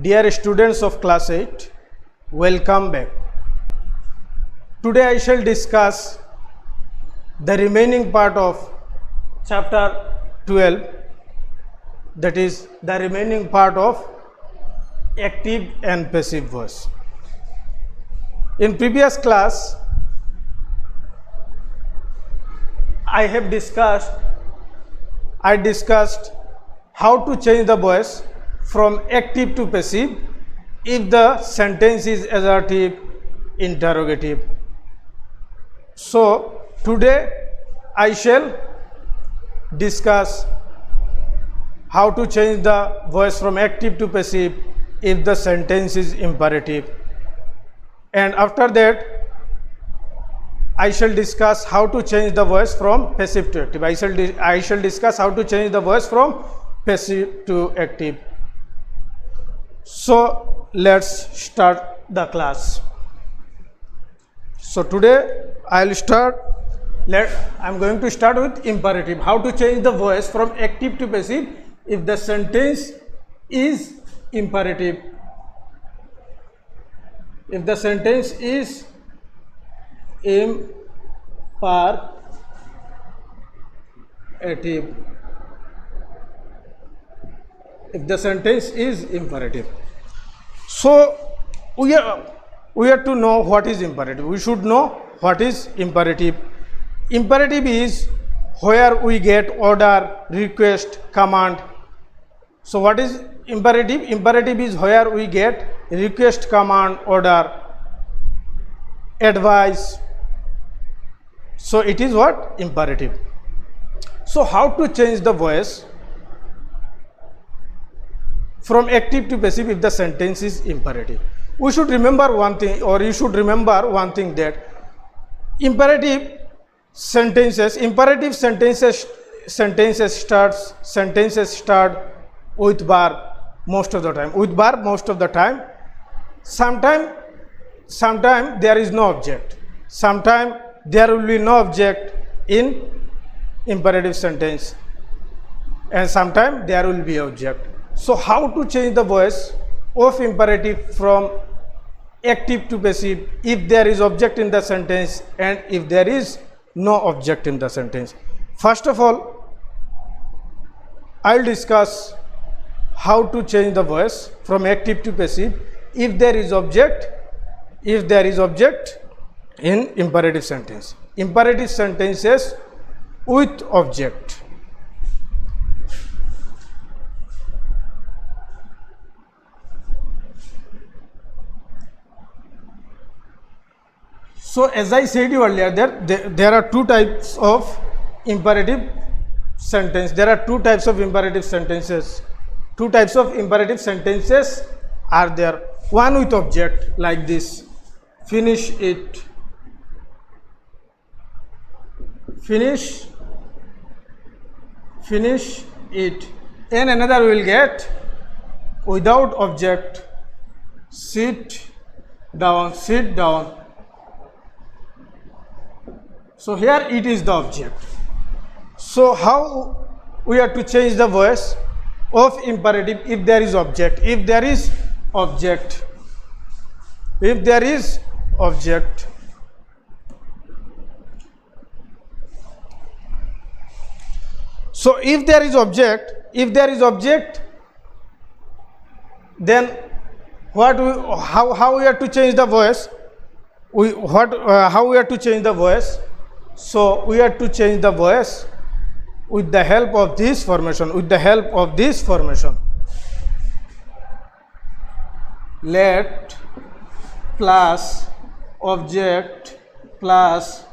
Dear students of class 8, welcome back. Today I shall discuss the remaining part of chapter 12, that is the remaining part of active and passive voice. In previous class I discussed how to change the voice from active to passive if the sentence is assertive, interrogative. So today I shall discuss how to change the voice from active to passive if the sentence is imperative, and after that I shall discuss how to change the voice from passive to active. I shall discuss how to change the voice from passive to active. So let's start the class. So today I'm going to start with imperative. How to change the voice from active to passive if the sentence is imperative. If the sentence is imperative. If the sentence is imperative. So we have to know what is imperative. We should know what is imperative. Imperative is where we get order, request, command. So what is imperative? Imperative is where we get request, command, order, advice. So it is what? Imperative. So how to change the voice from active to passive if the sentence is imperative? We should remember one thing, or you should remember one thing, that imperative sentences start with verb most of the time. Sometime there is no object. Sometime there will be no object in imperative sentence, and sometime there will be object. So how to change the voice of imperative from active to passive if there is object in the sentence and if there is no object in the sentence? First of all, I will discuss how to change the voice from active to passive if there is object in imperative sentence. Imperative sentences with object. So as I said you earlier, there are two types of imperative sentence. There are two types of imperative sentences. Two types of imperative sentences are there. One with object like this: finish it, finish it. And another we will get without object: sit down. So here it is the object. So how we have to change the voice of imperative if there is object? If there is object. So if there is object, then how we have to change the voice? How we have to change the voice? So we have to change the voice with the help of this formation. Let plus object plus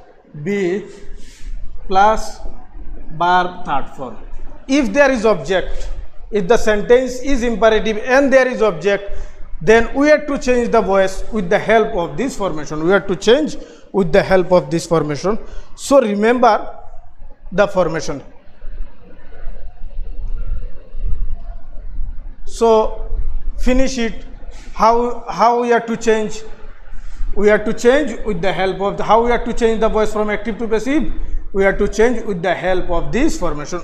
be plus verb third form. If there is object, if the sentence is imperative and there is object, then we have to change the voice with the help of this formation. So remember the formation. So finish it. How we have to change? We have to change with the help of how we have to change the voice from active to passive. We have to change with the help of this formation.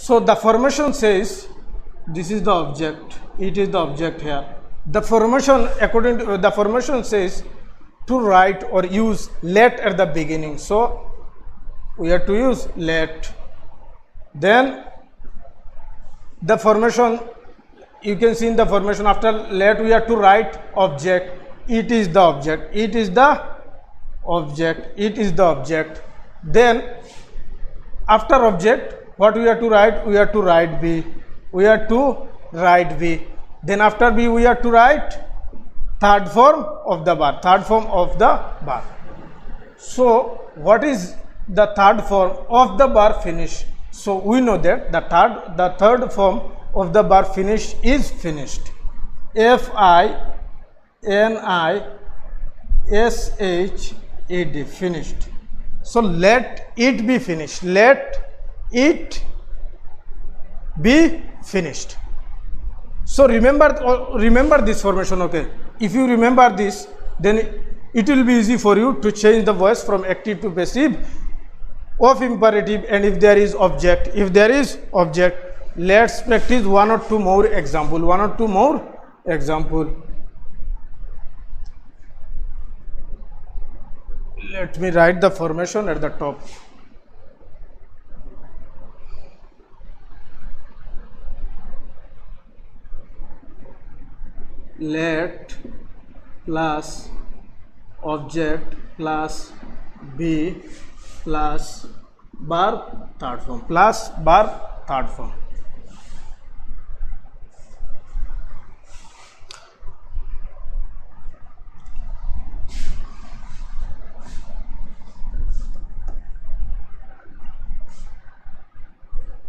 So the formation says this is the object, it is the object here. The formation, according to the formation says to write or use let at the beginning. So we have to use let. Then the formation, you can see in the formation after let we have to write object. It is the object, it is the object, it is the object. Then after object, what we have to write? We have to write B. We have to write B. Then after B, we have to write third form of the bar. Third form of the bar. So what is the third form of the bar finish? So we know that the third form of the bar finish is finished. F-I-N-I-S-H-E-D, finished. So let it be finished. Let it be finished. So remember this formation, okay? If you remember this, then it will be easy for you to change the voice from active to passive of imperative. And if there is object, let's practice one or two more example. Let me write the formation at the top. Let plus object plus B plus bar third form, plus bar third form.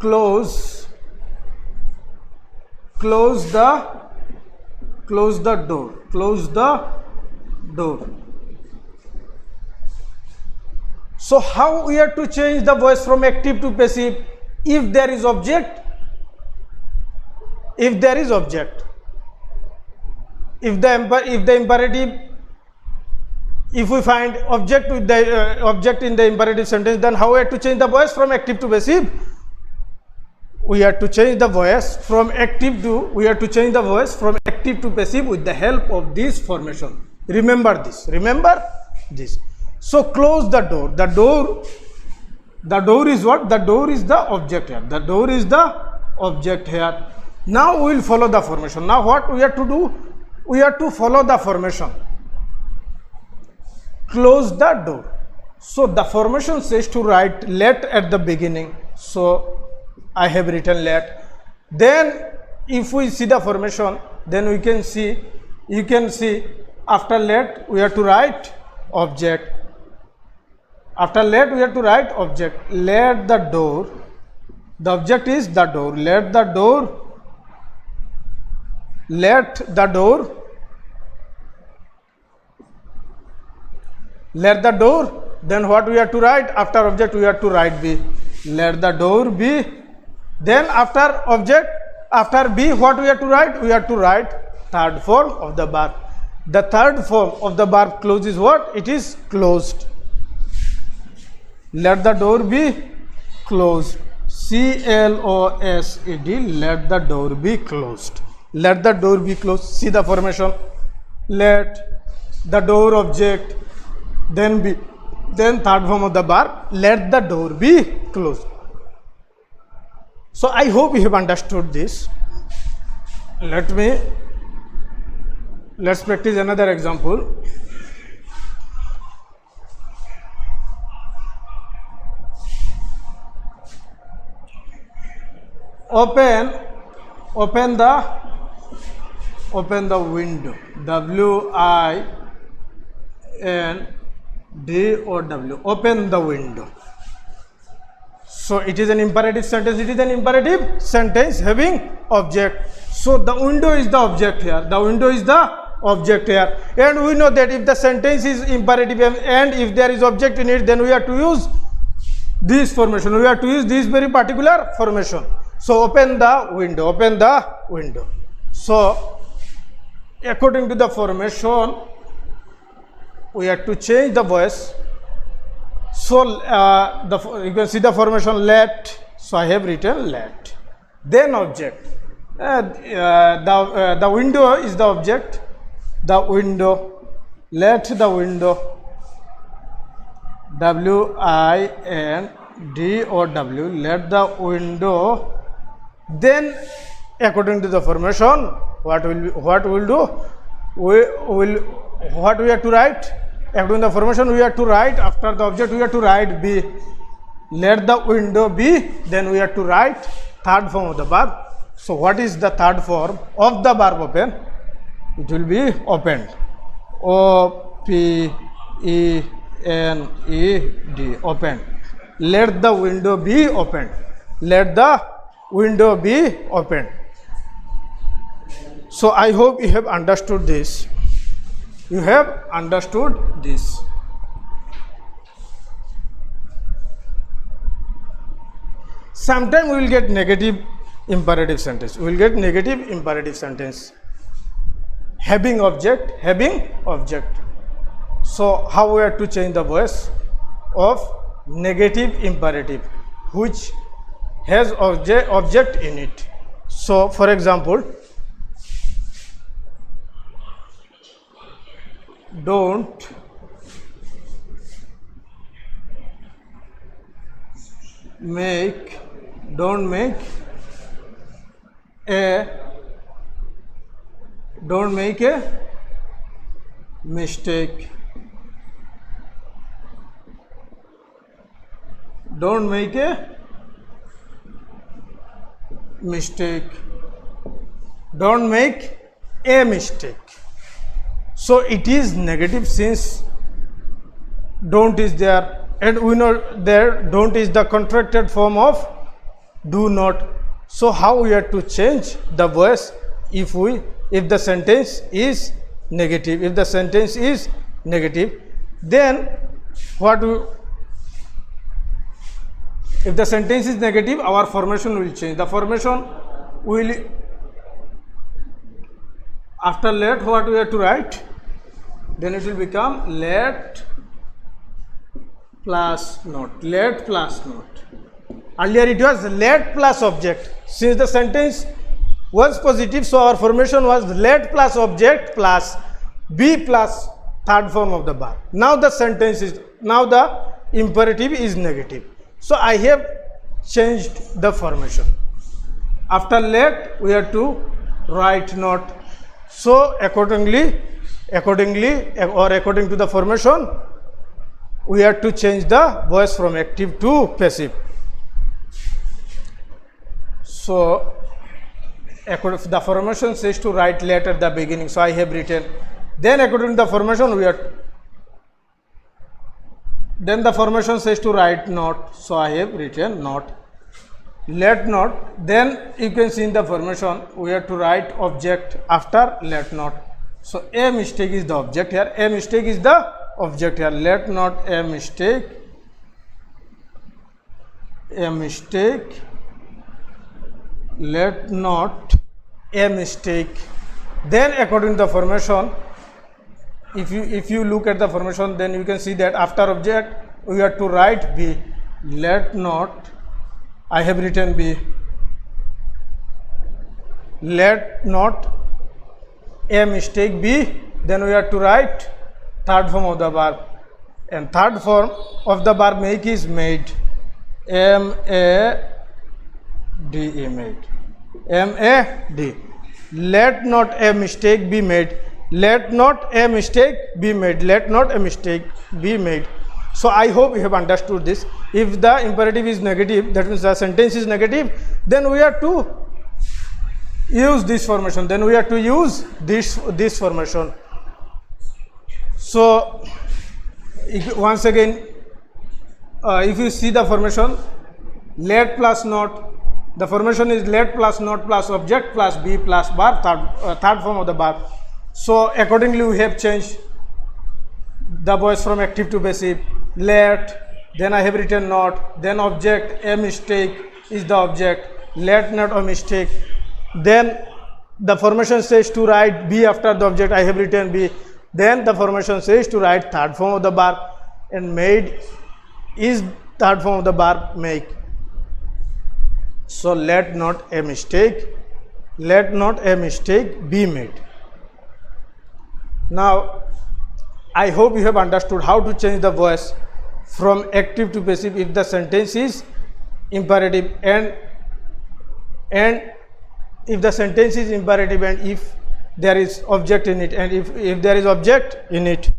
Close the door. So how we have to change the voice from active to passive? If there is object, if the imperative, if we find object with the object in the imperative sentence, then how we have to change the voice from active to passive? We have to change the voice from active to passive with the help of this formation. Remember this. So close the door. The door is what? The door is the object here. Now we will follow the formation. Now what we have to do? We have to follow the formation. Close the door. So the formation says to write let at the beginning. So I have written let. Then if we see the formation, then you can see after let we have to write object. After let we have to write object. Let the door, the object is the door. Let the door, then what we have to write? After object we have to write B. Let the door be. Then after object, after B, what we have to write? We have to write third form of the bar. The third form of the bar close is what? It is closed. Let the door be closed. C-L-O-S-E-D. Let the door be closed. Let the door be closed. See the formation. Let the door object, then B, then third form of the bar. Let the door be closed. So I hope you have understood this. Let's practice another example. Open the window. W-I-N-D-O-W. Open the window. So it is an imperative sentence. It is an imperative sentence having object. So the window is the object here. And we know that if the sentence is imperative and if there is object in it, then we have to use this formation. We have to use this very particular formation. So open the window. So according to the formation, we have to change the voice. So you can see the formation let. So I have written let. then object. The window is the object. The window, let the window, W-I-N-D-O-W, let the window, then according to the formation, what we'll do, what we have to write, according to the formation we have to write, after the object we have to write be, let the window be, then we have to write third form of the verb. So what is the third form of the verb open? It will be opened. O-P-E-N-E-D, opened. Let the window be opened. Let the window be opened. So I hope you have understood this. You have understood this. Sometimes we will get negative imperative sentence. We will get negative imperative sentence. Having object, having object. So how we have to change the voice of negative imperative which has object in it. So for example, don't make a mistake. Don't make a mistake. Don't make a mistake. So it is negative since don't is there, and we know there don't is the contracted form of do not. So how we have to change the voice if the sentence is negative? If the sentence is negative, then if the sentence is negative, our formation will change. The formation will, after let, what we have to write? Then it will become let plus not. Let plus not. Earlier it was let plus object. Since the sentence was positive, so our formation was let plus object plus be plus third form of the verb. Now the imperative is negative. So I have changed the formation. After let, we have to write not. So accordingly, according to the formation, we have to change the voice from active to passive. So the formation says to write let at the beginning. So I have written. Then according to the formation, then the formation says to write not. So I have written not. Let not. Then you can see in the formation we have to write object after let not. So a mistake is the object here. A mistake is the object here. Let not a mistake. A mistake. Let not a mistake. Then according to the formation, if you look at the formation, then you can see that after object we have to write be. Let not, I have written be. Let not a mistake be. Then we have to write third form of the verb, and third form of the verb make is made. M-A-D-E, made. M-A-D. Let not a mistake be made. Let not a mistake be made. Let not a mistake be made. So I hope you have understood this. If the imperative is negative, that means the sentence is negative, then we have to use this formation. Then we have to use this formation. So once again, if you see the formation, let plus not. The formation is let plus not plus object plus be plus verb, third form of the verb. So accordingly we have changed the voice from active to passive. Let, then I have written not, then object, a mistake is the object, let not a mistake. Then the formation says to write be after the object, I have written be. Then the formation says to write third form of the verb, and made is third form of the verb make. So let not a mistake be made. Now I hope you have understood how to change the voice from active to passive if the sentence is imperative and if the sentence is imperative and if there is object in it, and if there is object in it.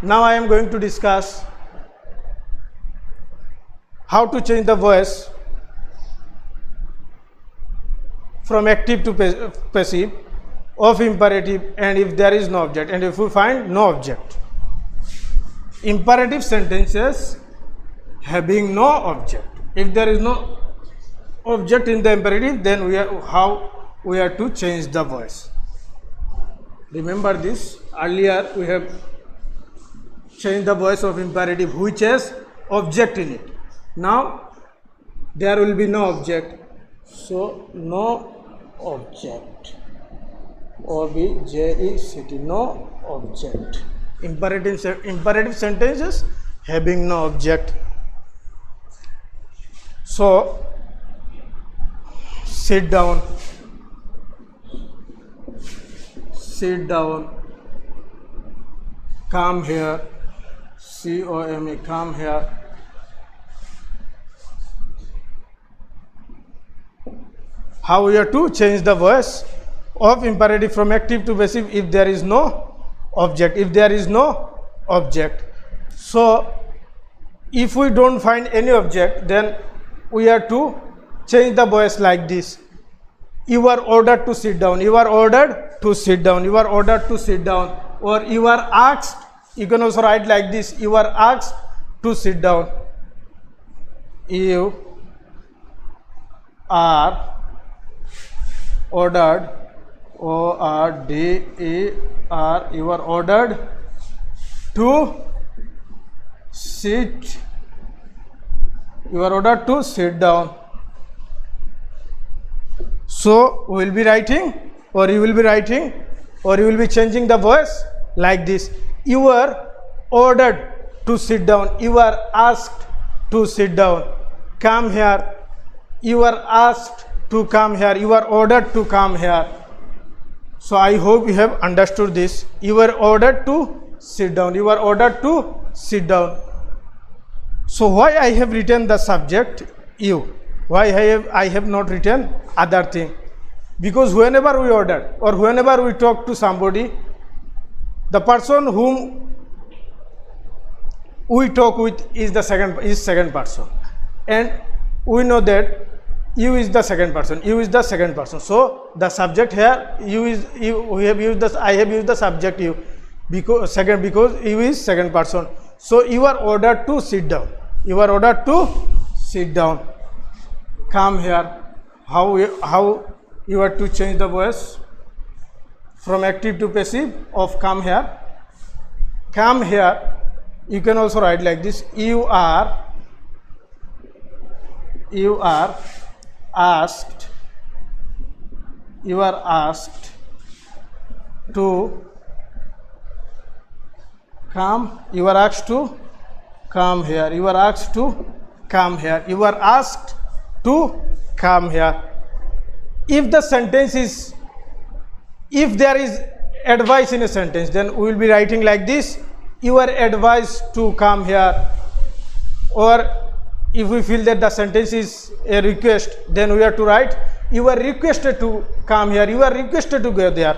Now I am going to discuss how to change the voice from active to passive of imperative and if there is no object and if we find no object. Imperative sentences having no object. If there is no object in the imperative, then how we are to change the voice. Remember this, earlier we have changed the voice of imperative which has object in it. Now there will be no object, so no object, object, no object. Imperative sentences having no object. So sit down, come here, come, come here. How we are to change the voice of imperative from active to passive if there is no object. So if we don't find any object, then we are to change the voice like this. You are ordered to sit down, or you are asked. You can also write like this, you are asked to sit down. You are ordered, O-R-D-E-R, you are ordered to sit, down. So we will be writing, or you will be writing, or you will be changing the voice like this. You are ordered to sit down, you are asked to sit down. Come here, you are asked to come here, you are ordered to come here. So I hope you have understood this. You are ordered to sit down, So why I have written the subject you? Why I have not written other thing? Because whenever we order or whenever we talk to somebody, the person whom we talk with is second person, and we know that you is the second person. So the subject here we have used this. I have used the subject you because you is second person. So you are ordered to sit down. Come here. How you are to change the voice from active to passive of come here. Come here. You can also write like this. You are asked to come. You are asked to come here. You are asked to come here. If the sentence is, if there is advice in a sentence, then we will be writing like this. You are advised to come here. Or if we feel that the sentence is a request, then we have to write you are requested to come here, you are requested to go there.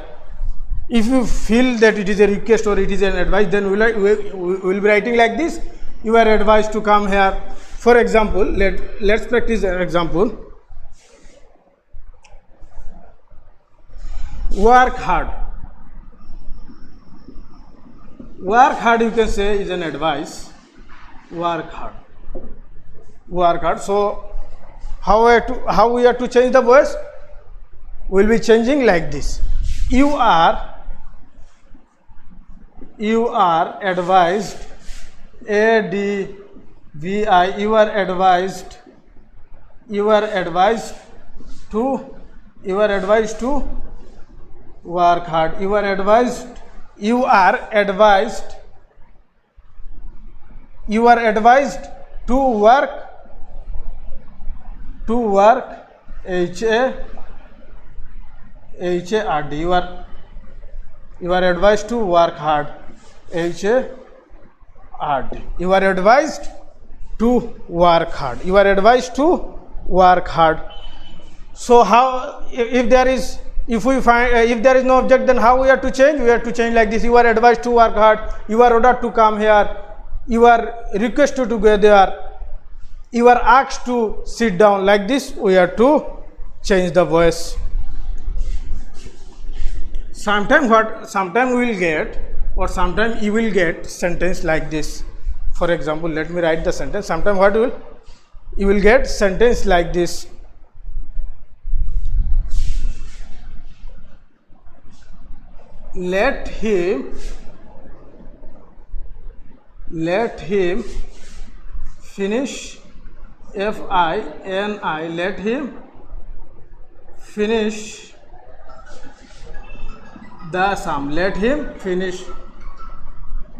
If you feel that it is a request or it is an advice, then we will be writing like this. You are advised to come here. For example, let's practice an example. Work hard. Work hard, you can say, is an advice. Work hard. So how we are to change the voice? We will be changing like this. You are advised, A-D-V-I, you are advised to work hard. You are advised to work, H-A-R-D. You are advised to work hard, H-A-R-D. You are advised to work hard. You are advised to work hard. So how, if there is no object, then how we have to change? We have to change like this. You are advised to work hard. You are ordered to come here. You are requested to go there. You are asked to sit down. Like this, we have to change the voice. Sometimes we will get, or sometimes you will get sentence like this. For example, let me write the sentence. Sometimes you will get sentence like this. Let him finish, F-I-N-I, let him finish the sum. Let him finish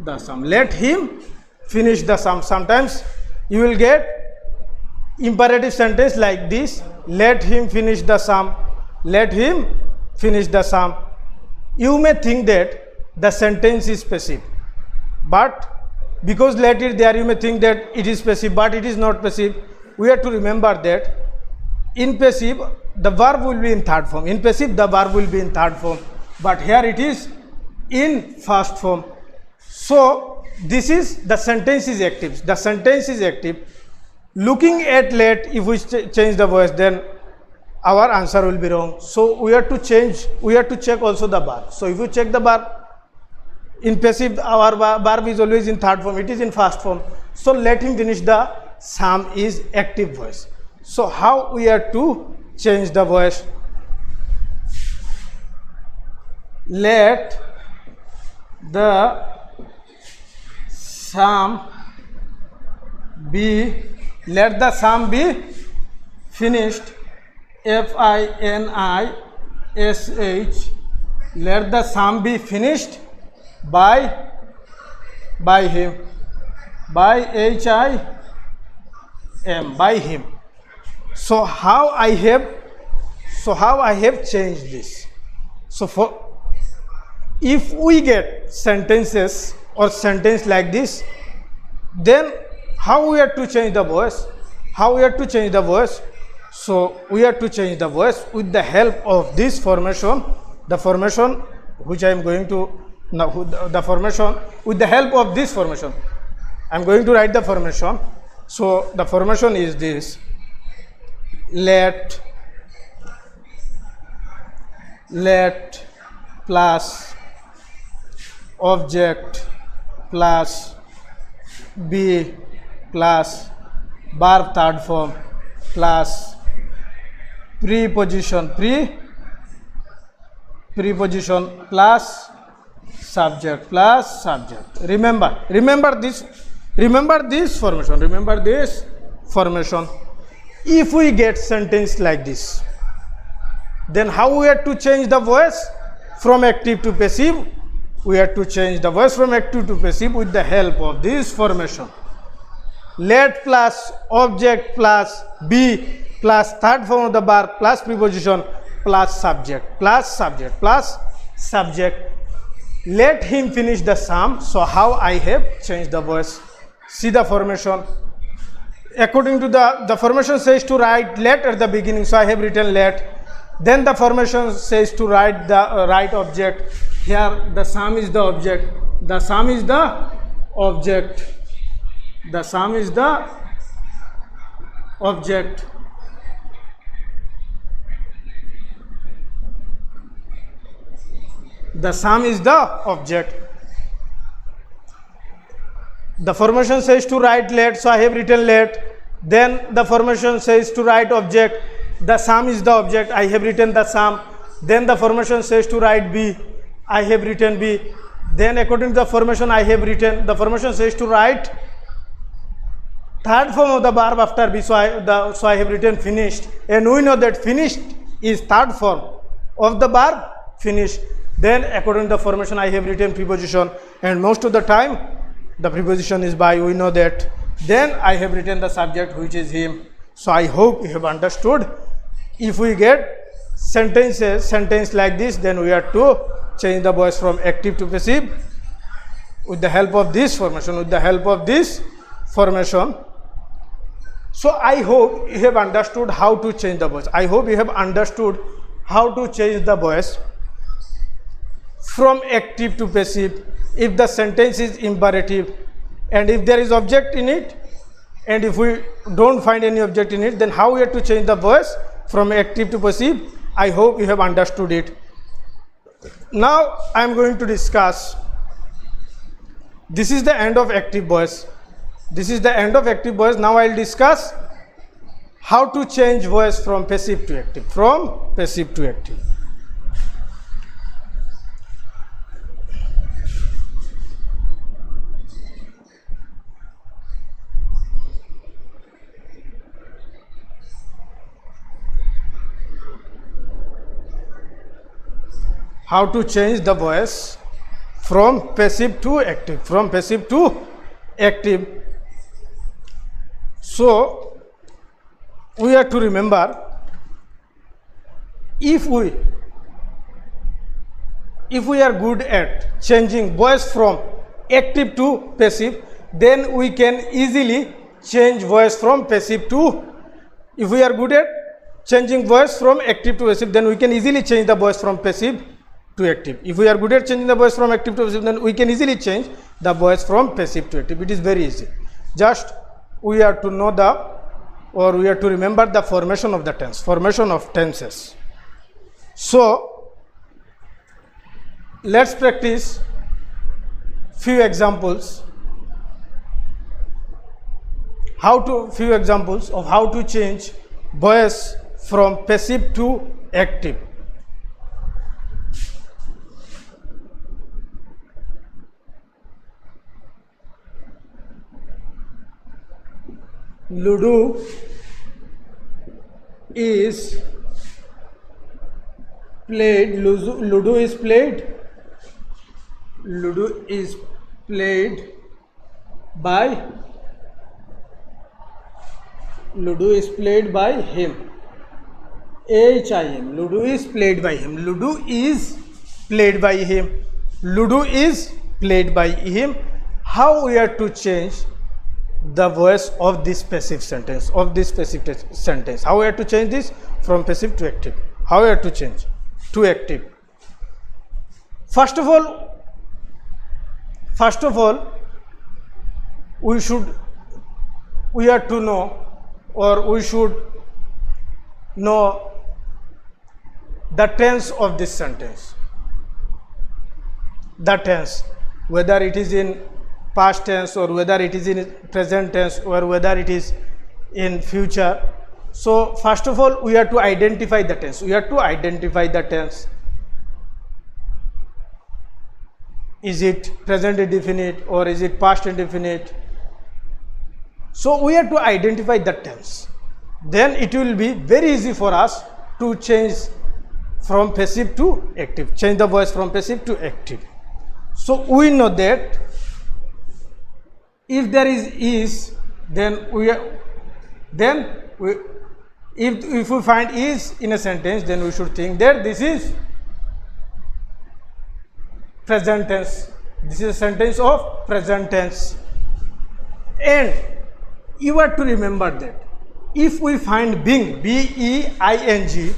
the sum. Let him finish the sum. Sometimes you will get imperative sentence like this. Let him finish the sum. Let him finish the sum. You may think that the sentence is passive, but because let it there, you may think that it is passive, but it is not passive. We have to remember that in passive the verb will be in third form. In passive the verb will be in third form, but here it is in first form. So this is, the sentence is active. The sentence is active. Looking at let, if we change the voice, then our answer will be wrong. So we have to change, we have to check also the verb. So if you check the verb, in passive our verb is always in third form, it is in first form. So let him finish the sum is active voice. So how we have to change the voice? Let the sum be finished, F-I-N-I-S-H, let the sum be finished by him, by H-I-M, by him. So how I have changed this? So if we get sentences or sentence like this, then how we have to change the voice? How we have to change the voice? So we have to change the voice with the help of this formation, the formation which I am going to now, the formation, with the help of this formation. I am going to write the formation. So the formation is this: let plus object plus be plus verb third form plus preposition plus subject. Remember this formation. If we get sentence like this, then how we have to change the voice from active to passive? We have to change the voice from active to passive with the help of this formation. Let plus object plus be plus third form of the verb plus preposition plus subject. Let him finish the sum. So how I have changed the voice? See the formation. According to the formation says to write let at the beginning, so I have written let. Then the formation says to write the right object. Here the sum is the object. The sum is the object. The sum is the object. The sum is the object. The formation says to write let, so I have written let. Then the formation says to write object. The sum is the object. I have written the sum. Then the formation says to write be. I have written be. Then according to the formation I have written, the formation says to write third form of the verb after be. So I have written finished. And we know that finished is third form of the verb finished. Then according to the formation I have written preposition, and most of the time the preposition is by. We know that Then I have written the subject, which is him. So I hope you have understood. If we get sentence like this, then we have to change the voice from active to passive with the help of this formation. So I hope you have understood how to change the voice. I hope you have understood how to change the voice from active to passive if the sentence is imperative and if there is object in it, and if we don't find any object in it, then how we have to change the voice from active to passive. I hope you have understood it. Now I am going to discuss, this is the end of active voice. Now I will discuss how to change voice from passive to active. How to change the voice from passive to active. So we have to remember, if we are good at changing voice from active to passive, then we can easily change voice from passive to, if we are good at changing voice from active to passive, then we can easily change the voice from passive to active. If we are good at changing the voice from active to passive, then we can easily change the voice from passive to active. It is very easy. Just we have to know we have to remember the formation of the tense, formation of tenses. So let's practice few examples of how to change voice from passive to active. Ludo is played by him. H-I-M. Ludo is played by him. How we are to change the voice of this passive sentence, how we have to change this from passive to active, how we have to change to active. First of all we have to know, or we should know the tense of this sentence, whether it is in past tense or whether it is in present tense or whether it is in future. So first of all we have to identify the tense. Is it present indefinite or is it past indefinite? So we have to identify the tense. Then it will be very easy for us to change from passive to active, change the voice from passive to active. So we know that if there is, then if we find is in a sentence, then we should think that this is present tense. This is a sentence of present tense. And you have to remember that if we find being, B-E-I-N-G,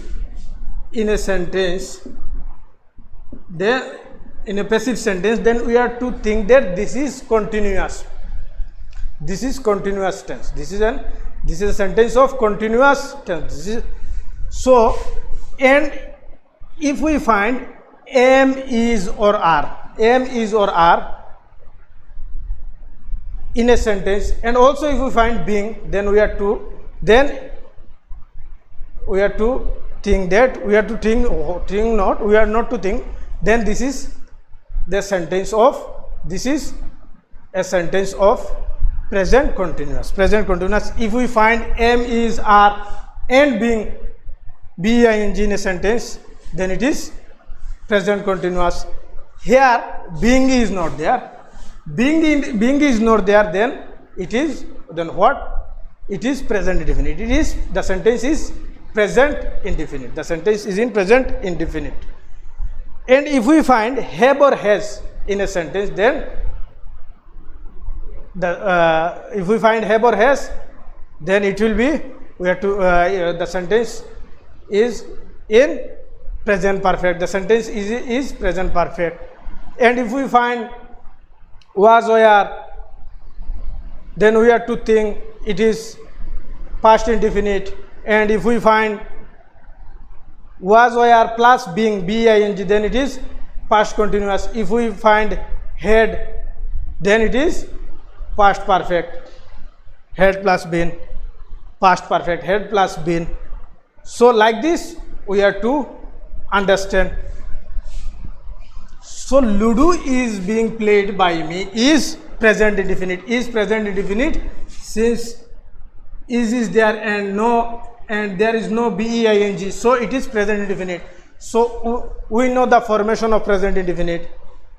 in a sentence, then in a passive sentence, then we have to think that this is continuous. This is continuous tense. This is a sentence of continuous tense. So, and if we find am, is or are in a sentence, and also if we find being, then we have to think that then this is a sentence of present continuous. If we find am, is, are and being, B-I-N-G, in a sentence, then it is present continuous. Here being is not there. Being is not there, then it is then what? It is present indefinite. It is, the sentence is present indefinite. The sentence is in present indefinite. And if we find have or has in a sentence, then if we find have or has, then it will be, we have to the sentence is in present perfect. The sentence is present perfect. And if we find was, were, then we have to think it is past indefinite. And if we find was, were plus being, BING, then it is past continuous. If we find had, then it is past perfect. Had plus been, past perfect, had plus been. So like this we have to understand. So Ludo is being played by me is present indefinite. Is present indefinite since is there and no, and there is no BEING, so it is present indefinite. So we know the formation of present indefinite.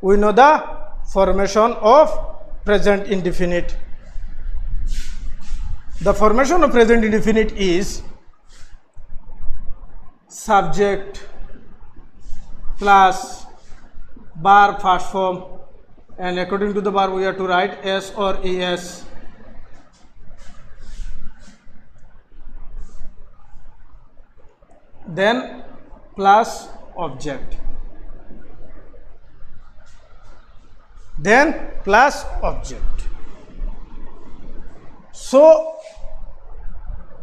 We know the formation of present indefinite. The formation of present indefinite is subject plus verb first form, and according to the verb we have to write S or ES. Then plus object. Then plus object. So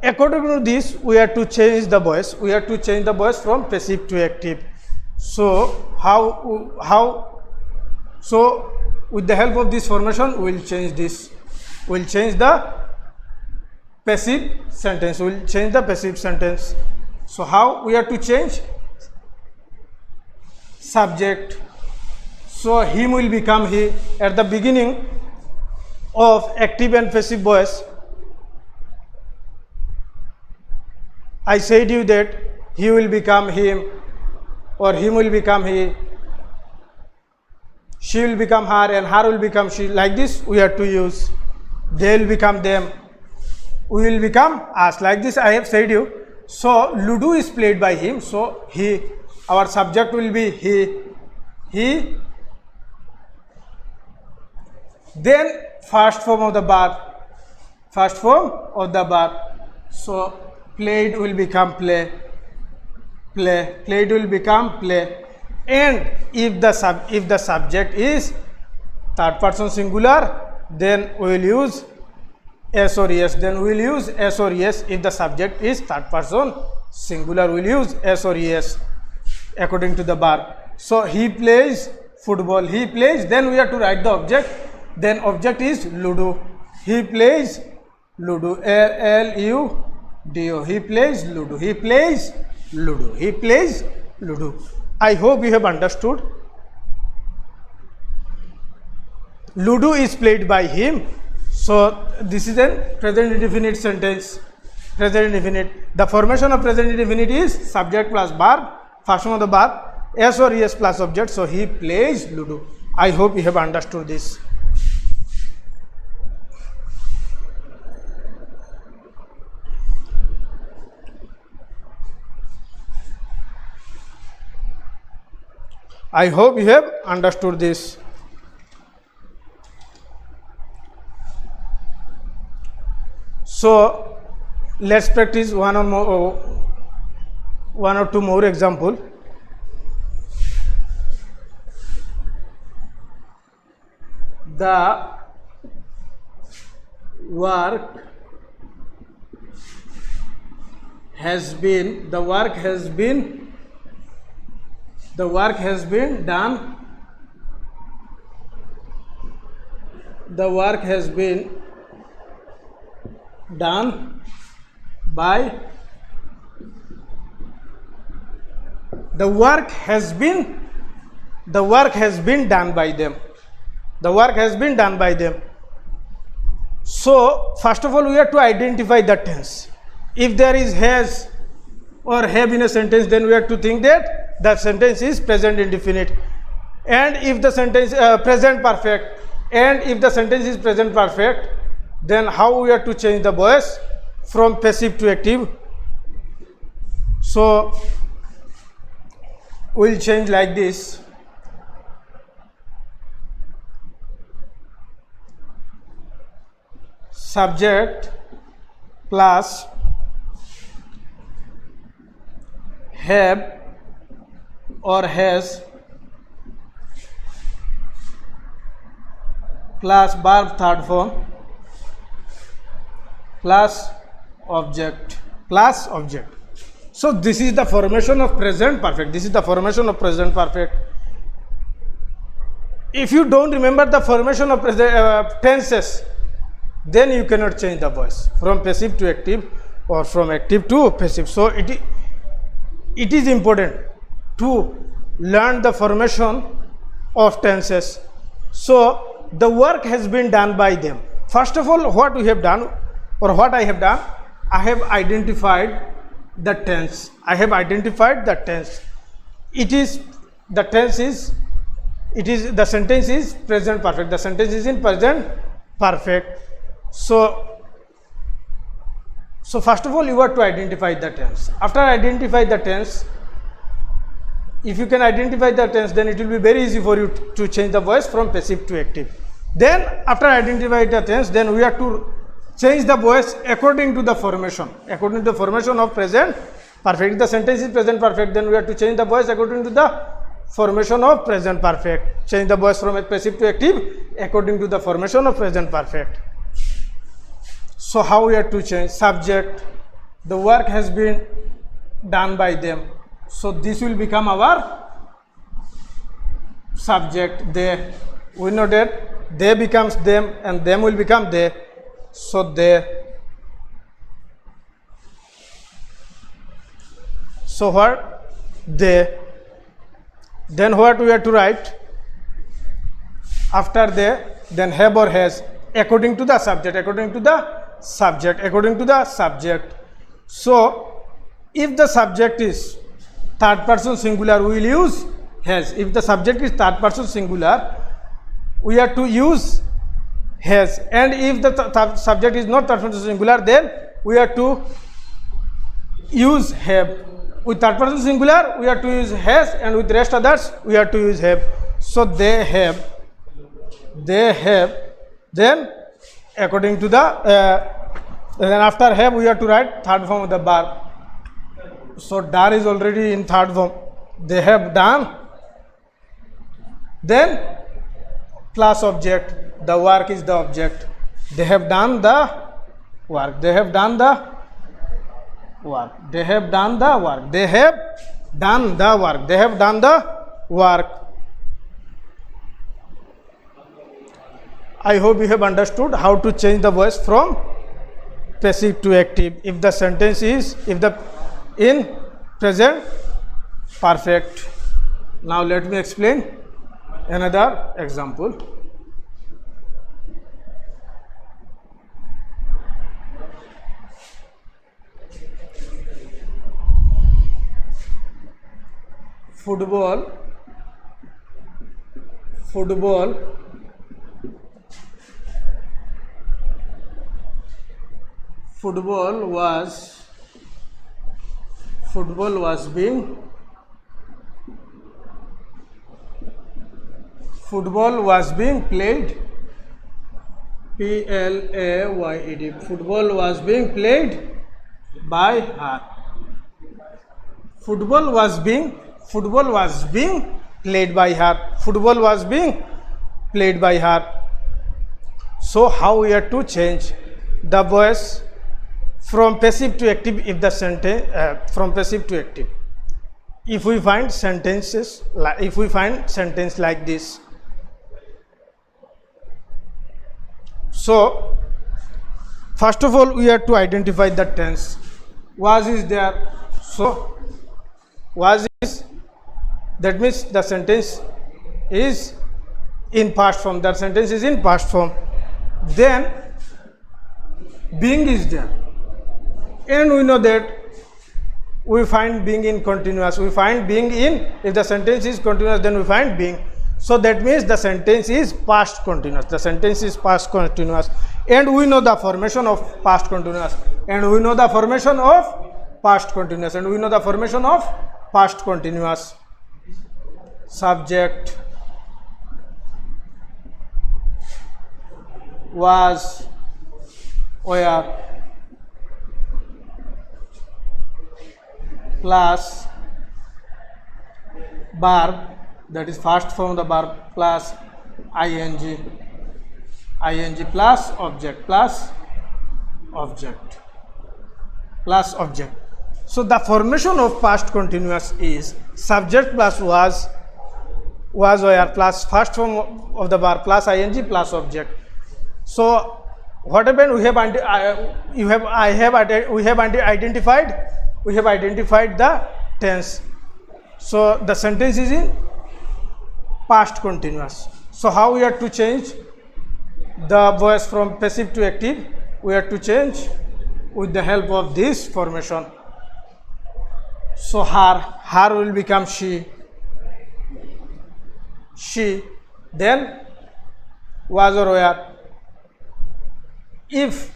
according to this we have to change the voice. We have to change the voice from passive to active. So how? So with the help of this formation we will change this. We will change the passive sentence. We will change the passive sentence. So how we have to change? Subject. So him will become he. At the beginning of active and passive voice, I said you that he will become him, or him will become he, she will become her, and her will become she. Like this we have to use. They will become them, we will become us. Like this I have said you. So Ludo is played by him, so he, our subject will be he. Then first form of the verb, first form of the verb. So played will become play, played will become play. And if the subject is third person singular, then we will use S or yes. Then we will use S or yes. If the subject is third person singular, we will use S or yes according to the verb. So he plays football, he plays, then we have to write the object. Then object is Ludo. He plays Ludo, Ludo. He plays Ludo, he plays Ludo, he plays Ludo. I hope you have understood. Ludo is played by him. So this is a present indefinite sentence. Present indefinite. The formation of present indefinite is subject plus verb, first form of the verb, S or yes plus object. So he plays Ludo. I hope you have understood this. I hope you have understood this. So let's practice one or two more example. The work has been done. The work has been done by. The work has been done by them. The work has been done by them. So first of all we have to identify the tense. If there is has or have in a sentence, then we have to think that the sentence is present indefinite. And if the sentence present perfect, and if the sentence is present perfect, Then how we have to change the voice from passive to active? So we'll change like this. Subject plus have or has plus verb third form plus object plus object. So this is the formation of present perfect. This is the formation of present perfect. If you don't remember the formation of tenses, then you cannot change the voice from passive to active or from active to passive. So it is important to learn the formation of tenses. So the work has been done by them. First of all, what we have done or what I have done, I have identified the tense. I have identified the tense. The sentence is present perfect. The sentence is in present perfect. So first of all, you have to identify the tense. After identify the tense, if you can identify the tense, then it will be very easy for you to change the voice from passive to active. Then after identify the tense, then we have to change the voice according to the formation. According to the formation of present perfect. If the sentence is present perfect, then we have to change the voice according to the formation of present perfect. Change the voice from passive to active according to the formation of present perfect. So how we have to change? Subject, the work has been done by them. So this will become our subject. They, we know that they becomes them and them will become they. So they. So what? They. Then what we have to write? After they, then have or has, according to the subject, according to the subject, according to the subject. So if the subject is third person singular, we will use has. If the subject is third person singular, we have to use has. And if the subject is not third person singular, then we have to use have. With third person singular, we have to use has, and with rest others, we have to use have. So they have. Then according to the then after have, we have to write third form of the verb. So dar is already in third form. They have done. Then plus object. The work is the object. They have done the work. They have done the work. They have done the work. They have done the work. They have done the work. I hope you have understood how to change the voice from passive to active if the sentence is in present perfect. Now let me explain another example. Football was being played. P-L-A-Y-E-D. Football was being played by her. Football was being played by her. Football was being played by her. So how we have to change the voice from passive to active if the sentence from passive to active? If we find sentence like this. So first of all, we have to identify the tense. Was is there. So was is, that means the sentence is in past form. That sentence is in past form. Then being is there, and we know that we find being in continuous. We find being in, if the sentence is continuous, then we find being. So that means the sentence is past continuous. The sentence is past continuous. And we know the formation of past continuous. And we know the formation of past continuous. And we know the formation of past continuous. Subject was, where, plus verb, that is first form of the verb, plus ing plus object, So the formation of past continuous is subject plus was where, plus first form of the verb plus ing plus object. So what happened? We have identified the tense. So the sentence is in past continuous. So how we have to change the voice from passive to active? We have to change with the help of this formation. So her will become she, then was or where. If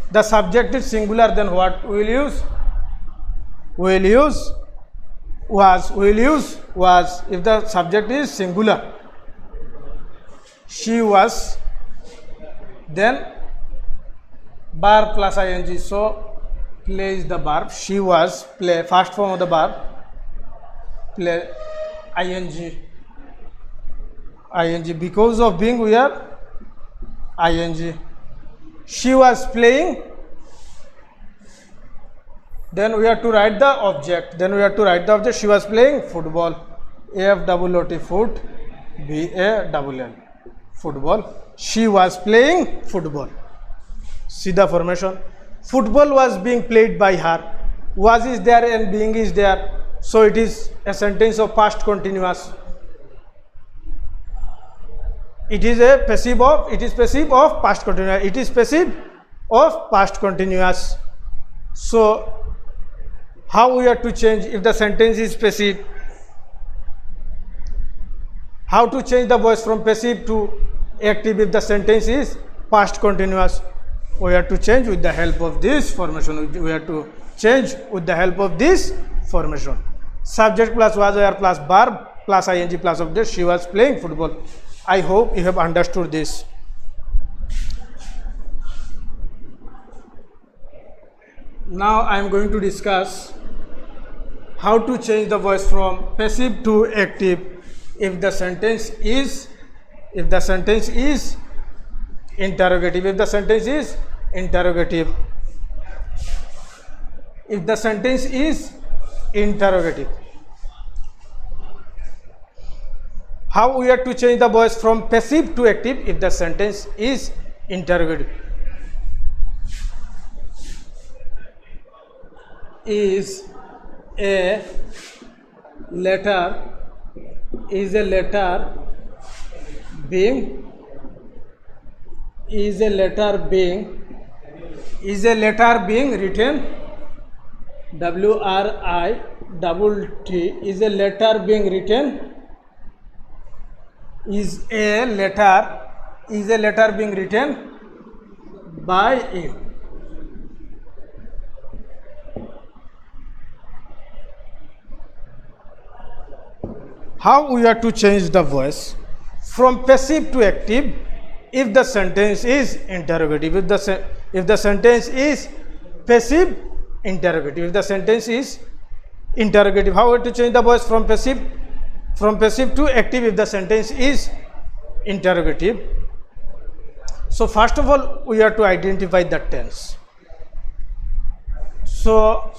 the subject is singular, then what we will use? We will use was. If the subject is singular, she was, then verb plus ing. So play is the verb, she was, play, first form of the verb, play, ing, because of being we are ing. She was playing, then we have to write the object. She was playing football, AFOOT, foot, BALL, football. She was playing football. See the formation. Football was being played by her. Was is there and being is there. So it is a sentence of past continuous. It is passive of past continuous. So how we have to change if the sentence is passive? How to change the voice from passive to active if the sentence is past continuous? We have to change with the help of this formation. Subject plus was where plus verb plus ing plus object. She was playing football. I hope you have understood this. Now I am going to discuss how to change the voice from passive to active if the sentence is interrogative. If the sentence is interrogative. How we have to change the voice from passive to active if the sentence is interrogative? Is a letter being written, WRITT, is a letter being written, is a letter being written by you. How we have to change the voice from passive to active if the sentence is interrogative? If the sentence is passive, interrogative. If the sentence is interrogative, how we have to change the voice from passive to active if the sentence is interrogative? So first of all, we have to identify the tense. So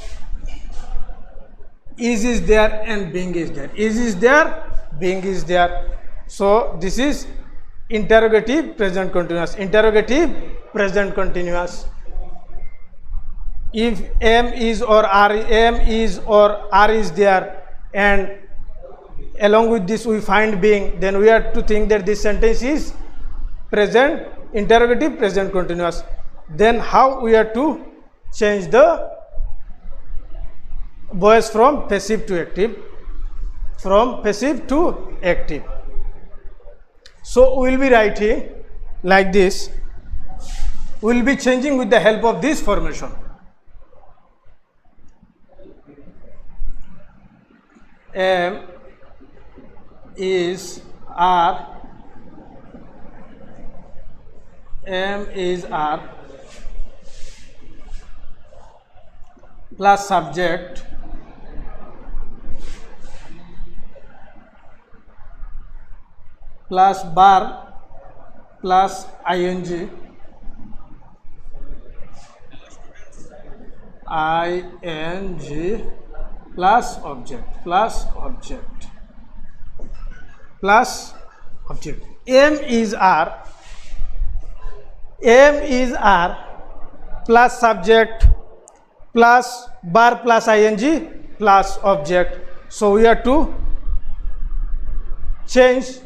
is there and being is there. Is there, being is there. So this is interrogative present continuous. If am is or are is there, and along with this we find being, then we have to think that this sentence is interrogative present continuous. Then how we have to change the voice from passive to active? So we will be writing like this. we will be changing with the help of this formation. M is R, M is R plus subject plus bar plus ing plus object plus object. M is R plus subject plus bar plus ing plus object. So we have to change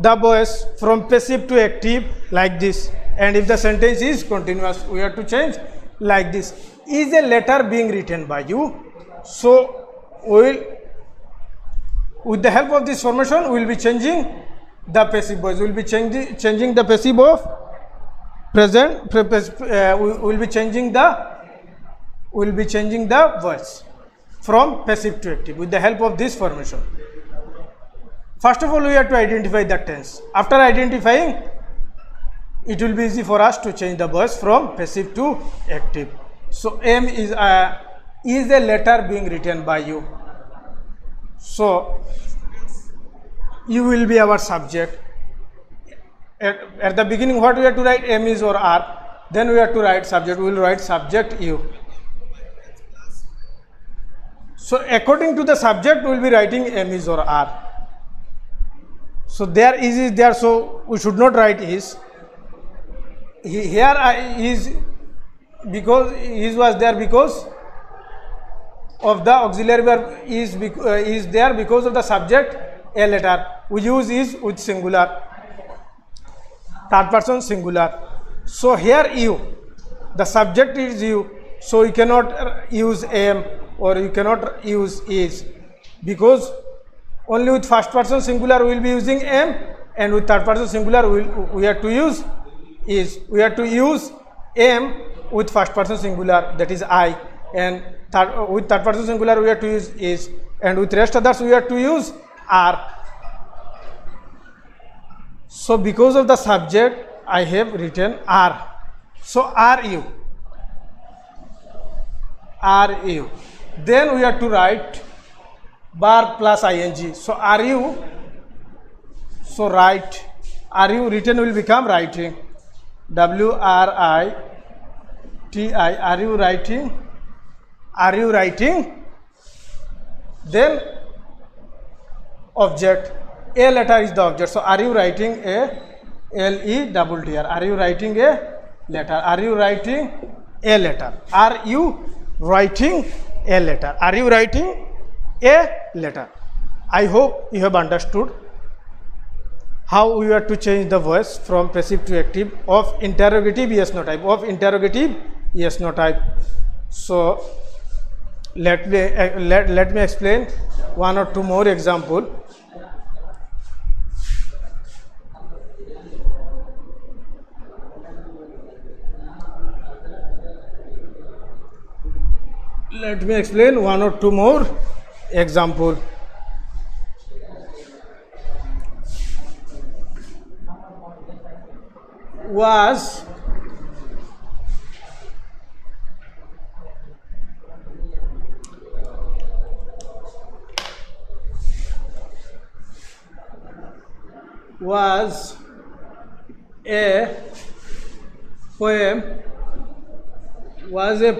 the voice from passive to active like this, and if the sentence is continuous we have to change like this. Is a letter being written by you? So we will, with the help of this formation, we will be changing the passive voice. We will be changing the passive of present. We will be changing the voice from passive to active with the help of this formation. First of all, we have to identify the tense. After identifying, it will be easy for us to change the voice from passive to active. So M is a letter being written by you. So you will be our subject. At the beginning, what we have to write? M is or R. Then we have to write subject. We will write subject you. So according to the subject, we will be writing M is or R. So there is there, so we should not write is. Here is because is was there because of the auxiliary verb is there because of the subject a letter. We use is with singular, third person singular. So here you, the subject is you, so you cannot use am or you cannot use is, because only with first person singular we will be using am, and with third person singular we have to use is. We have to use am with first person singular, that is I, and with third person singular we have to use is, and with rest others we have to use are. So because of the subject I have written are. So are you. Then we have to write bar plus ing. So are you. So write. Are you written will become writing. WRITI. Are you writing? Are you writing? Then object. A letter is the object. So are you writing a LETTR? Are you writing a letter? Are you writing a letter? Are you writing a letter? Are you writing a letter? I hope you have understood how we have to change the voice from passive to active of interrogative yes no type, of interrogative yes no type. So let me explain one or two more example. Let me explain one or two more example. Was a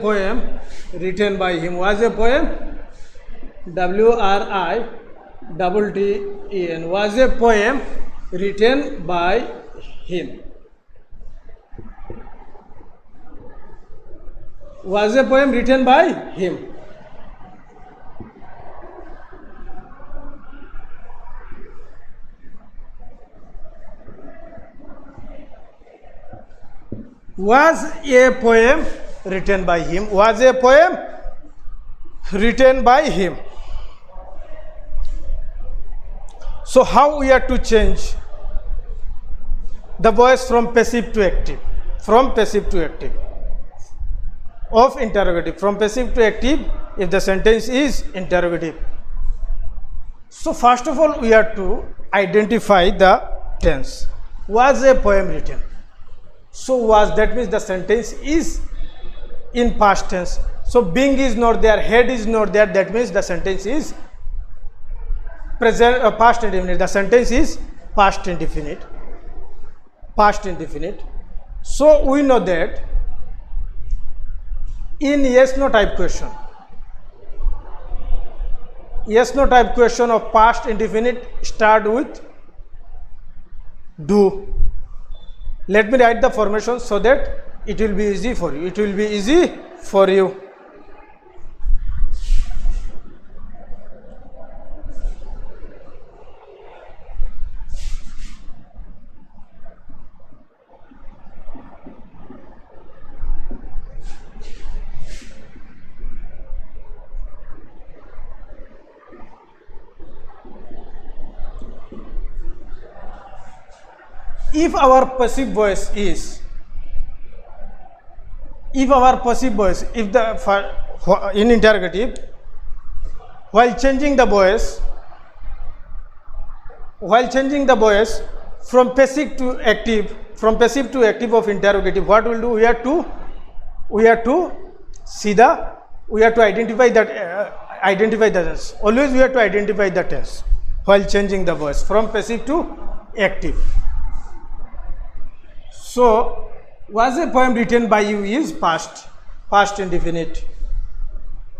poem written by him. Was a poem, WRITTEN, was a poem written by him. Was a poem written by him. Was a poem written by him. Was a poem written by him. So how we have to change the voice from passive to active, from passive to active of interrogative, from passive to active if the sentence is interrogative. So first of all we have to identify the tense. Was a poem written? So was, that means the sentence is in past tense. So being is not there, had is not there, that means the sentence is present, past indefinite. The sentence is past indefinite. Past indefinite. So we know that in yes no type question, yes no type question of past indefinite start with do. Let me write the formation so that it will be easy for you. It will be easy for you. If our passive voice is, if the in interrogative, while changing the voice from passive to active, of interrogative, what we'll do, we have to identify the tense. Always we have to identify the tense while changing the voice from passive to active. So was a poem written by you is past indefinite,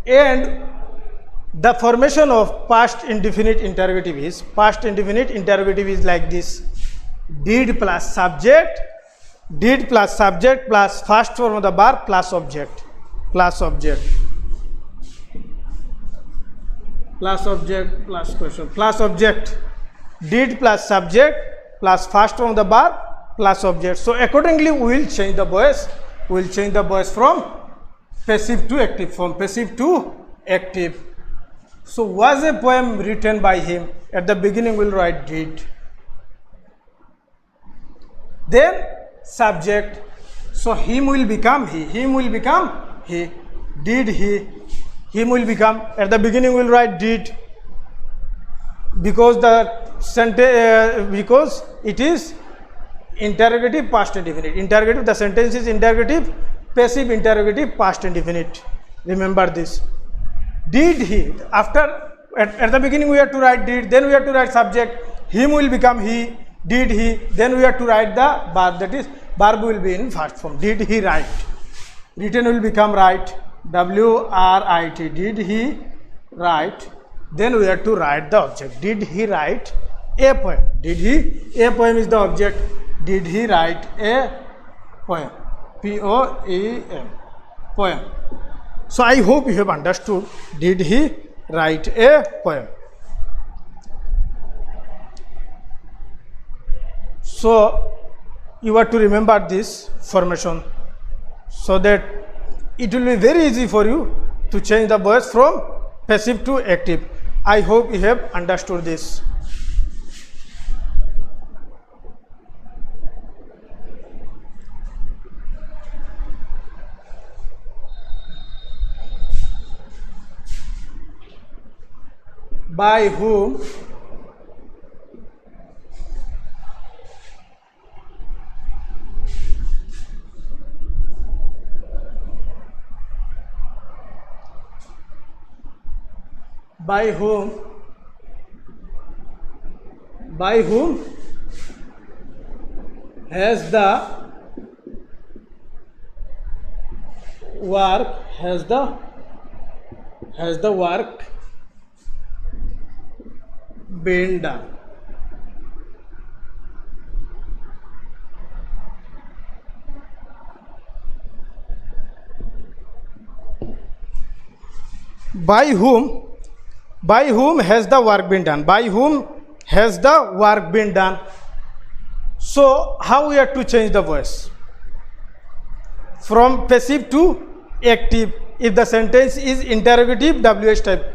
and the formation of past indefinite interrogative is like this: did plus subject plus first form of the verb plus object plus question plus object. Did plus subject plus first form of the verb plus object. So accordingly we will change the voice. From passive to active. So was a poem written by him? At the beginning we will write did. Then subject. So him will become he. Did he? Him will become. At the beginning we will write did, because the sentence because it is interrogative past indefinite. Interrogative, the sentence is interrogative, passive interrogative past indefinite. Remember this. Did he? After at the beginning we have to write did, then we have to write subject. Him will become he. Did he? Then we have to write the verb, that is verb will be in first form. Did he write? Written will become write. W-R-I-T. Did he write? Then we have to write the object. Did he write a poem? A poem is the object. Did he write a poem? P-O-E-M. Poem. So I hope you have understood. Did he write a poem? So you have to remember this formation so that it will be very easy for you to change the voice from passive to active. I hope you have understood this. By whom has the work been done? By whom has the work been done? By whom has the work been done? So how we have to change the voice? From passive to active. If the sentence is interrogative, WH type.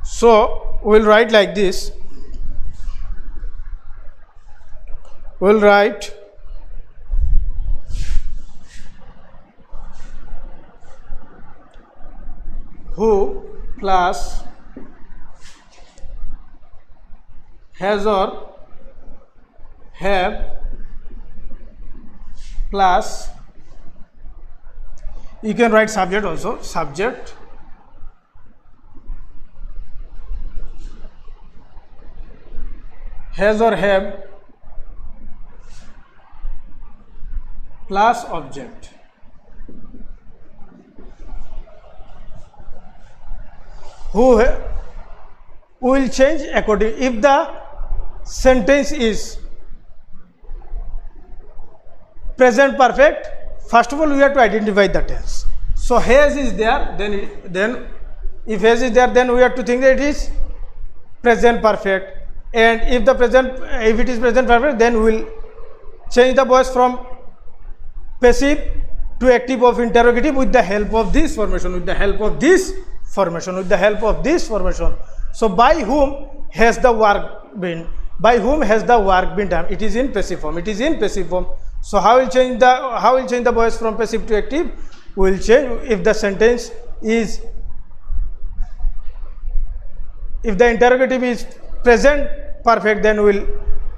So we will write like this: we'll write who plus has or have plus, you can write subject also, subject has or have plus object. Who will change according, if the sentence is present perfect, first of all we have to identify the tense. So has is there, then if has is there, then we have to think that it is present perfect. And if it is present perfect, then we will change the voice from passive to active of interrogative with the help of this formation, with the help of this formation, with the help of this formation. So by whom has the work been? By whom has the work been done? It is in passive form. It is in passive form. So how will change the voice from passive to active? We will change if the sentence is, if the interrogative is present perfect, then we will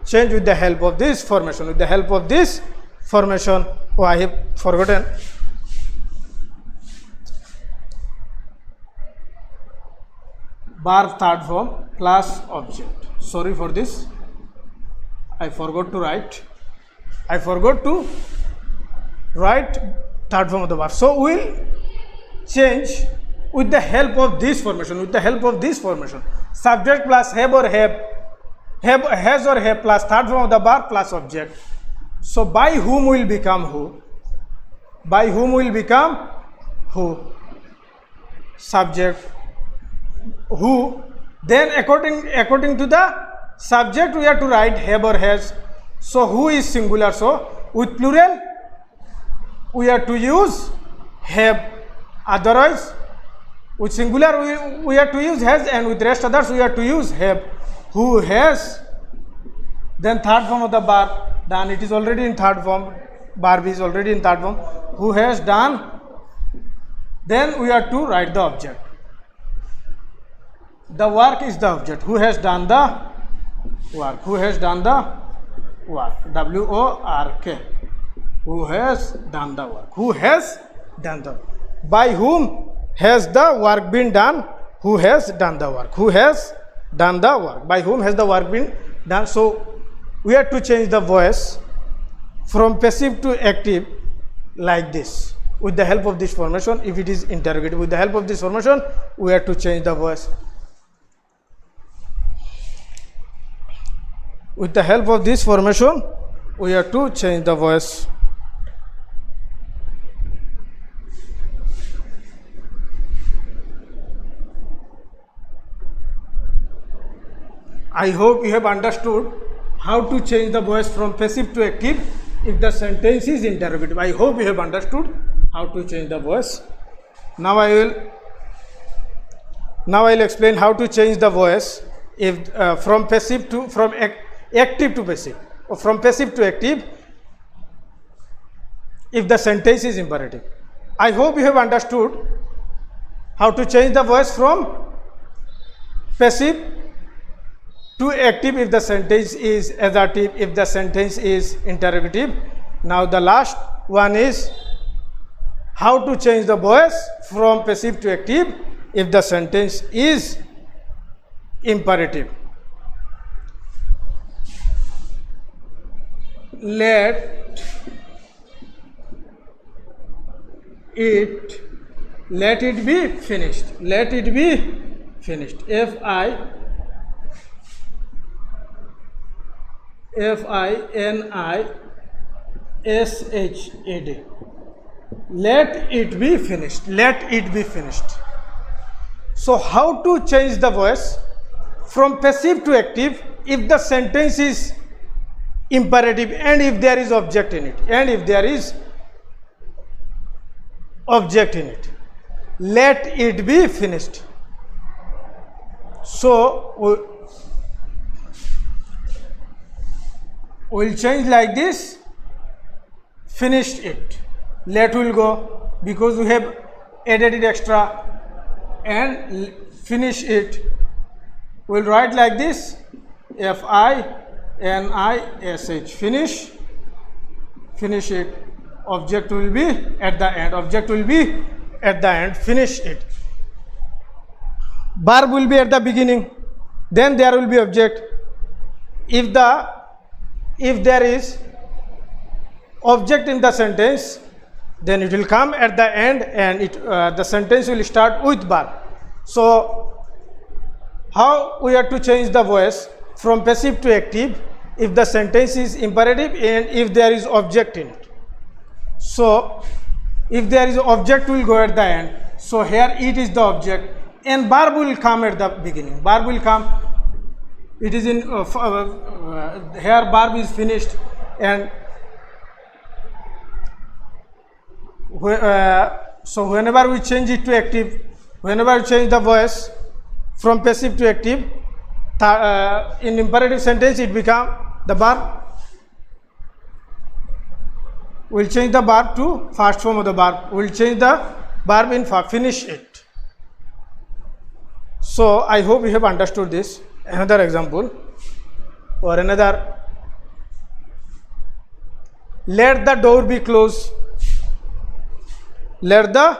change with the help of this formation. With the help of this formation, oh, I have forgotten. Verb third form plus object. Sorry for this. I forgot to write third form of the verb. So we will change with the help of this formation. With the help of this formation, subject plus have or have, has or have plus third form of the verb plus object. So by whom will become who? By whom will become who? Subject who. Then according to the subject we have to write have or has. So who is singular, so with plural we have to use have. Otherwise with singular we have to use has, and with rest others we have to use have. Who has, then third form of the verb done. It is already in third form. Verb is already in third form. Who has done, then we have to write the object. The work is the object. Who has done the work? Who has done the work? W-O-R-K. Who has done the work? Who has done the work? By whom has the work been done? Who has done the work? Who has done the work? By whom has the work been done? So we have to change the voice from passive to active like this with the help of this formation. If it is interrogative, with the help of this formation we have to change the voice. With the help of this formation we have to change the voice. I hope you have understood how to change the voice from passive to active if the sentence is interrogative. I hope you have understood how to change the voice. Now I will explain how to change the voice if from active to passive, or from passive to active if the sentence is imperative. I hope you have understood how to change the voice from passive to active if the sentence is assertive, if the sentence is interrogative. Now the last one is how to change the voice from passive to active if the sentence is imperative. Let it be finished. Let it be finished. F-I-N-I-S-H-A-D. Let it be finished. Let it be finished. So how to change the voice from passive to active if the sentence is imperative and if there is object in it, and if there is object in it. Let it be finished. So We'll change like this, finished it. Let will go because we have added it extra, and finish it. We'll write like this, F-I-N-I-S-H, finish it. Object will be at the end, finish it. Verb will be at the beginning, then there will be object. If there is object in the sentence, then it will come at the end, and the sentence will start with verb. So how we have to change the voice from passive to active if the sentence is imperative and if there is object in it? So if there is object, will go at the end. So here it is the object, and verb will come at the beginning. Verb will come. It is in here. Verb is finished, and so whenever we change it to active, whenever we change the voice from passive to active, in imperative sentence it become the verb. We'll change the verb to first form of the verb. We'll change the verb in finish it. So I hope you have understood this. Another example, or another, let the door be closed. Let the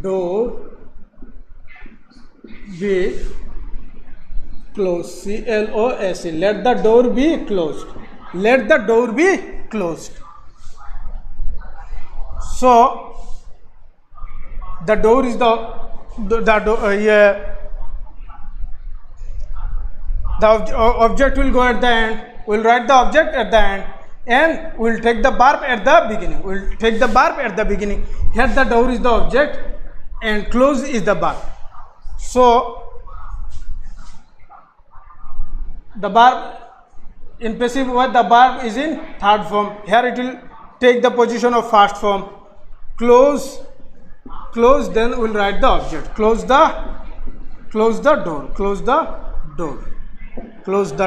door be closed. C-L-O-S-E. Let the door be closed. Let the door be closed. So the door is the object will go at the end. We'll write the object at the end, and we'll take the verb at the beginning. Here the door is the object and close is the verb. So the verb in passive voice, the verb is in third form. Here it will take the position of first form. Close, then we'll write the object. Close the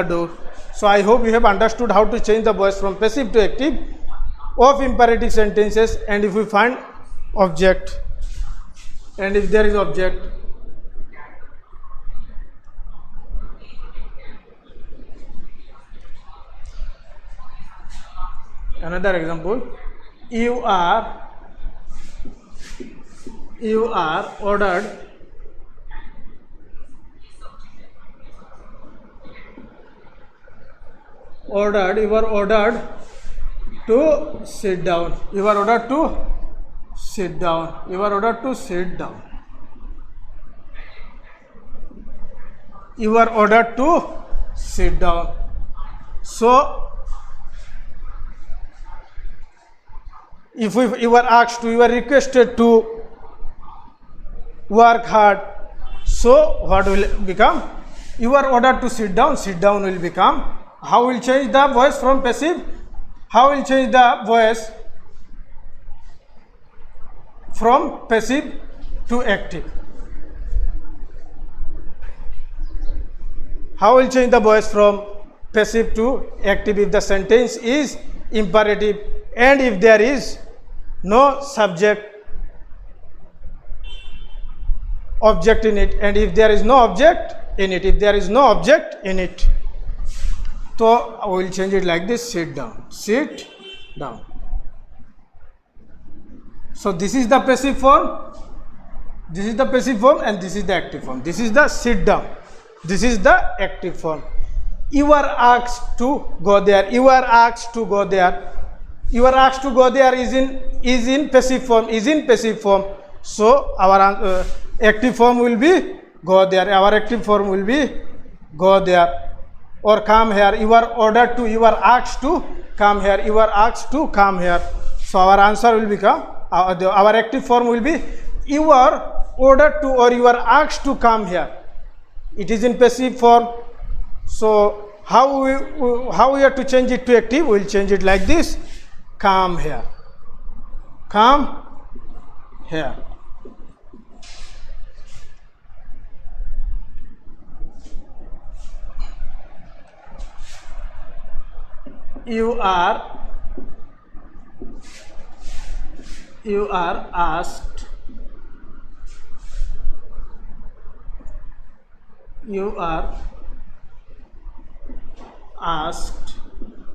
door. So I hope you have understood how to change the voice from passive to active of imperative sentences, and if we find object, and if there is object. Another example, you are ordered you are ordered to sit down. You are ordered to sit down. You are ordered to sit down. You are ordered to sit down. So if you are asked to, you are requested to work hard, so what will become? You are ordered to sit down. Sit down will become. How will change the voice from passive? How will change the voice from passive to active? How will change the voice from passive to active if the sentence is imperative and if there is no subject object in it, and if there is no object in it, so I will change it like this: sit down. So this is the passive form, and this is the active form. This is the sit down, this is the active form. You are asked to go there. You are asked to go there is in passive form. So our active form will be go there. Our active form will be go there. Or come here. You are ordered to, you are asked to come here. You are asked to come here. So our answer will become, our active form will be you are ordered to or you are asked to come here. It is in passive form. So how we have to change it to active? We'll change it like this. Come here. Come here. You are asked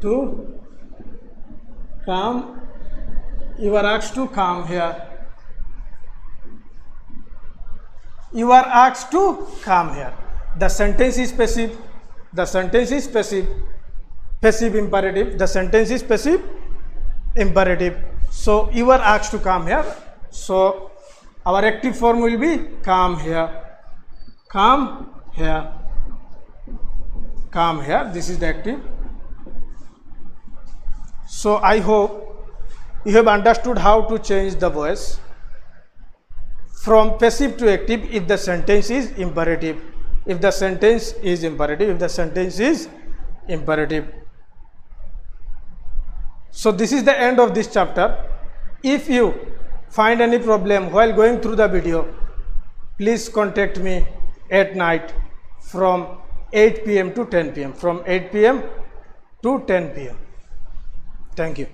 to come. You are asked to come here. You are asked to come here. The sentence is passive. The sentence is passive. Passive imperative. The sentence is passive imperative. So you are asked to come here. So our active form will be come here. Come here. Come here. This is the active. So I hope you have understood how to change the voice from passive to active if the sentence is imperative. If the sentence is imperative. If the sentence is imperative. So this is the end of this chapter. If you find any problem while going through the video, please contact me at night from 8 p.m. to 10 p.m. From 8 p.m. to 10 p.m. Thank you.